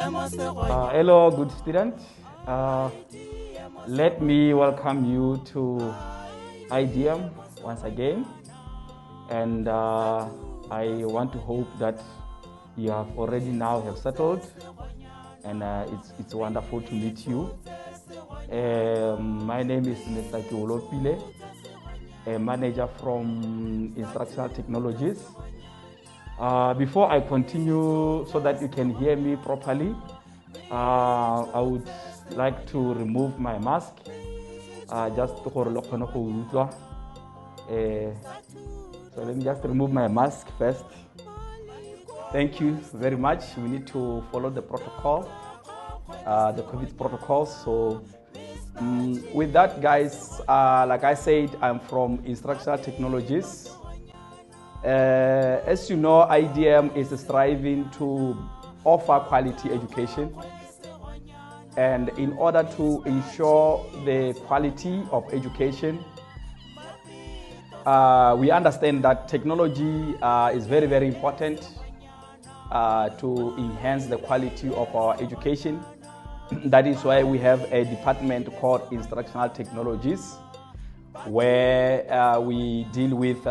Hello, good students. Let me welcome you to IDM once again, and I want to hope that you have already now have settled, and it's wonderful to meet you. My name is Mr. Keolopile, a manager from Instructional Technologies. Before I continue, so that you can hear me properly, I would like to remove my mask, just to so let me just remove my mask first. Thank you very much. We need to follow the protocol, the COVID protocols. So with that, guys, like I said, I'm from Instructional Technologies. As you know, IDM is striving to offer quality education, and in order to ensure the quality of education, we understand that technology is very, very important to enhance the quality of our education. That is why we have a department called Instructional Technologies, where we deal with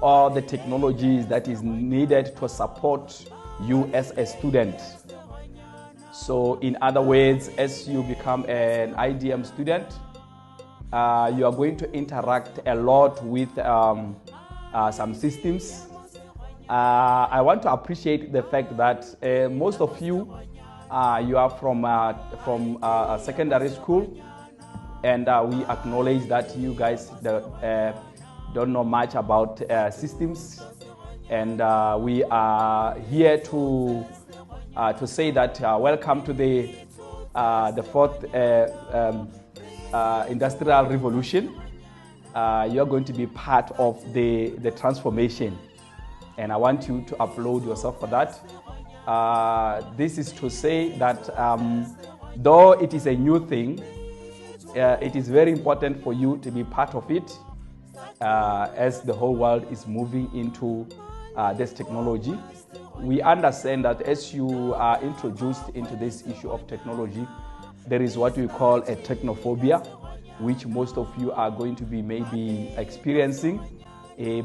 all the technologies that is needed to support you as a student. So in other words, as you become an IDM student, you are going to interact a lot with some systems. I want to appreciate the fact that most of you, you are from secondary school, and we acknowledge that you guys don't know much about systems, and we are here to say that welcome to the fourth industrial revolution. You are going to be part of the transformation, and I want you to applaud yourself for that. This is to say that though it is a new thing, it is very important for you to be part of it. As the whole world is moving into this technology, we understand that as you are introduced into this issue of technology, there is what we call a technophobia, which most of you are going to be maybe experiencing. We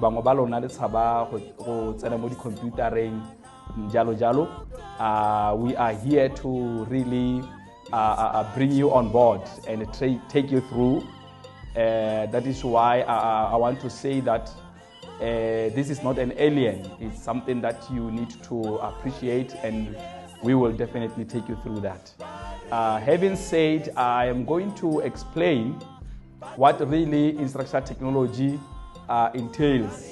are here to really bring you on board and take you through. That is why I want to say that this is not an alien. It's something that you need to appreciate, and we will definitely take you through that. Having said, I am going to explain what really instructional technology entails.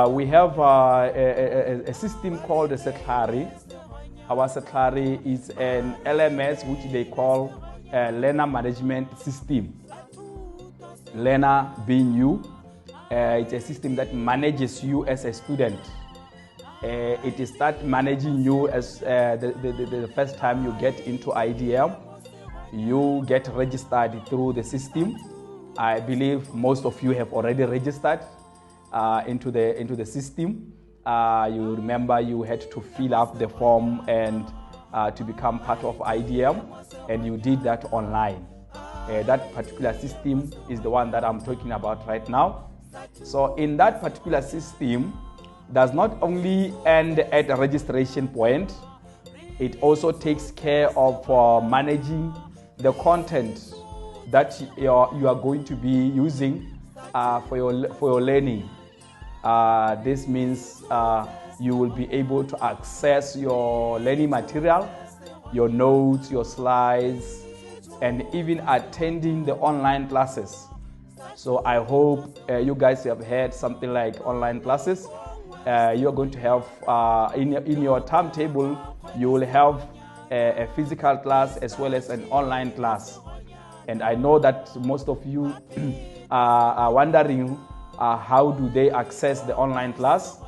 We have a system called the Setlari. Our Setlari is an LMS which they call a learner management system. Learner being you, it's a system that manages you as a student. It is start managing you as the first time you get into IDM. You get registered through the system. I believe most of you have already registered into the system. You remember you had to fill up the form and to become part of IDM, and you did that online. That particular system is the one that I'm talking about right now. So in that particular system, does not only end at a registration point, it also takes care of managing the content that you are going to be using for your learning. This means you will be able to access your learning material, your notes, your slides, and even attending the online classes. So I hope you guys have heard something like online classes. You're going to have, in your timetable, you will have a physical class as well as an online class. And I know that most of you are wondering how do they access the online class.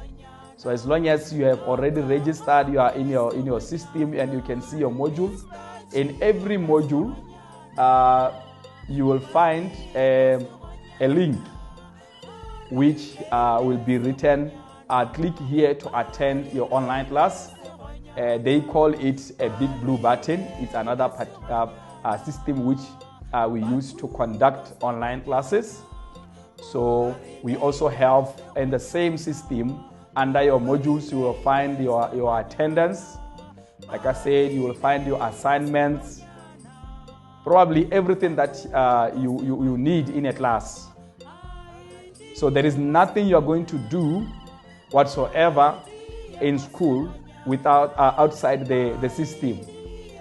So as long as you have already registered, you are in your system and you can see your modules. In every module, you will find a link which will be written, click here to attend your online class. They call it a big blue button. It's another system which we use to conduct online classes. So we also have in the same system, under your modules, you will find your attendance. Like I said, you will find your assignments, probably everything that you need in a class. So there is nothing you're going to do whatsoever in school without outside the system.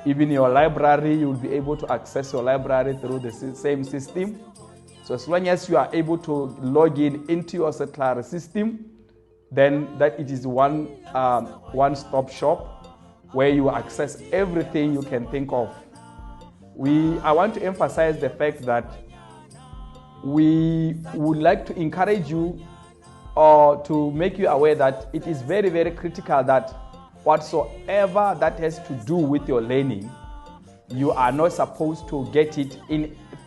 Even your library, you will be able to access your library through the same system. So as long as you are able to log into your Settlare system, then that it is one-stop shop where you access everything you can think of. I want to emphasize the fact that we would like to encourage you or to make you aware that it is very, very critical that whatsoever that has to do with your learning, you are not supposed to get it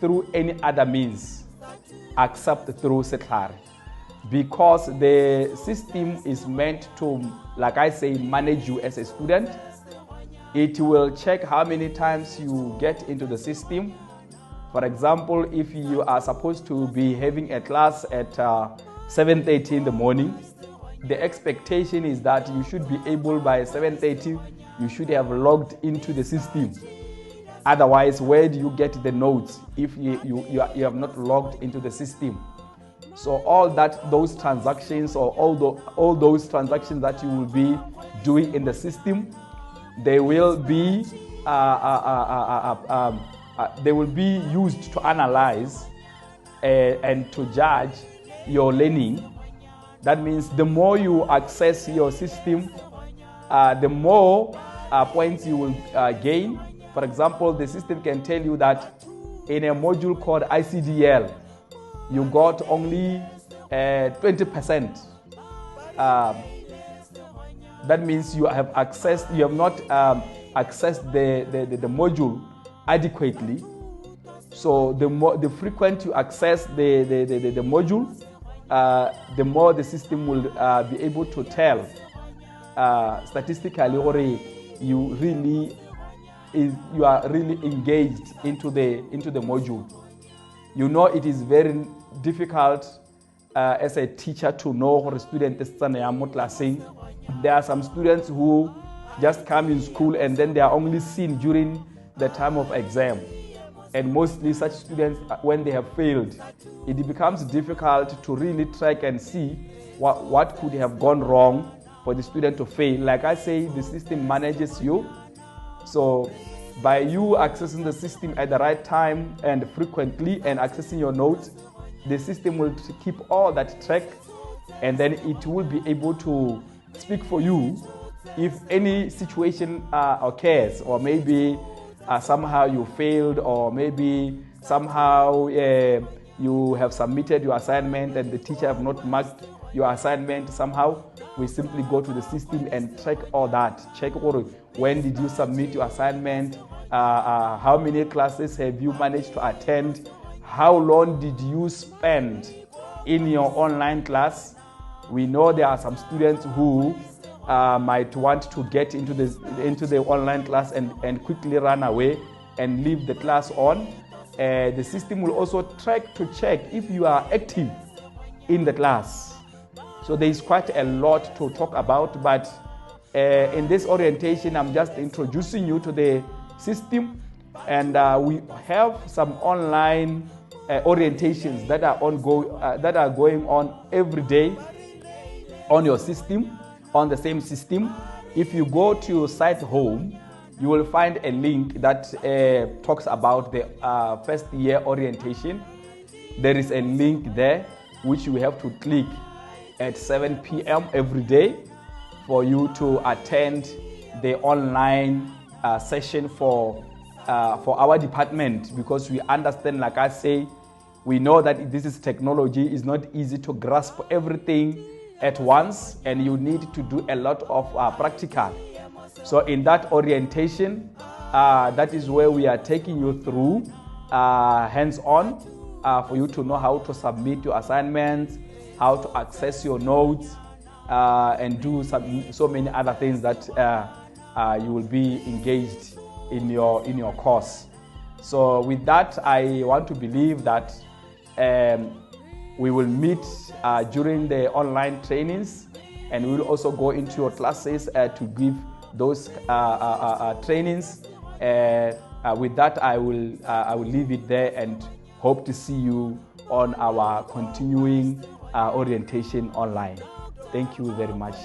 through any other means except through Settlare. Because the system is meant to, like I say, manage you as a student. It will check how many times you get into the system. For example, if you are supposed to be having a class at 7:30 in the morning, the expectation is that you should be able by 7:30, you should have logged into the system. Otherwise, where do you get the notes if you have not logged into the system? So those transactions or all those transactions that you will be doing in the system, they will be used to analyze and to judge your learning. That means the more you access your system, the more points you will gain. For example, the system can tell you that in a module called ICDL, you got only 20%. That means you have not accessed the module adequately. So the frequent you access the module, the more the system will be able to tell statistically, or you are really engaged into the module. You know, it is very difficult as a teacher to know what a student is saying. There are some students who just come in school and then they are only seen during the time of exam. And mostly such students, when they have failed, it becomes difficult to really track and see what could have gone wrong for the student to fail. Like I say, the system manages you. So by you accessing the system at the right time and frequently and accessing your notes, the system will keep all that track, and then it will be able to speak for you if any situation occurs, or maybe somehow you failed, or maybe somehow you have submitted your assignment and the teacher have not marked your assignment. Somehow we simply go to the system and track all that. Check when did you submit your assignment, how many classes have you managed to attend, how long did you spend in your online class. We know there are some students who might want to get into the online class and quickly run away and leave the class on. The system will also track to check if you are active in the class. So there is quite a lot to talk about, but in this orientation, I'm just introducing you to the system, and we have some online orientations that are going on every day on your system, on the same system. If you go to your site home, you will find a link that talks about the first year orientation. There is a link there which you have to click at 7 p.m. every day for you to attend the online session for our department, because we understand, like I say, we know that this is technology. It's not easy to grasp everything at once, and you need to do a lot of practical. So in that orientation, that is where we are taking you through hands-on for you to know how to submit your assignments, how to access your notes, and do so many other things that you will be engaged in your course. So with that, I want to believe that we will meet during the online trainings, and we will also go into your classes to give those trainings. With that, I will leave it there and hope to see you on our continuing orientation online. Thank you very much.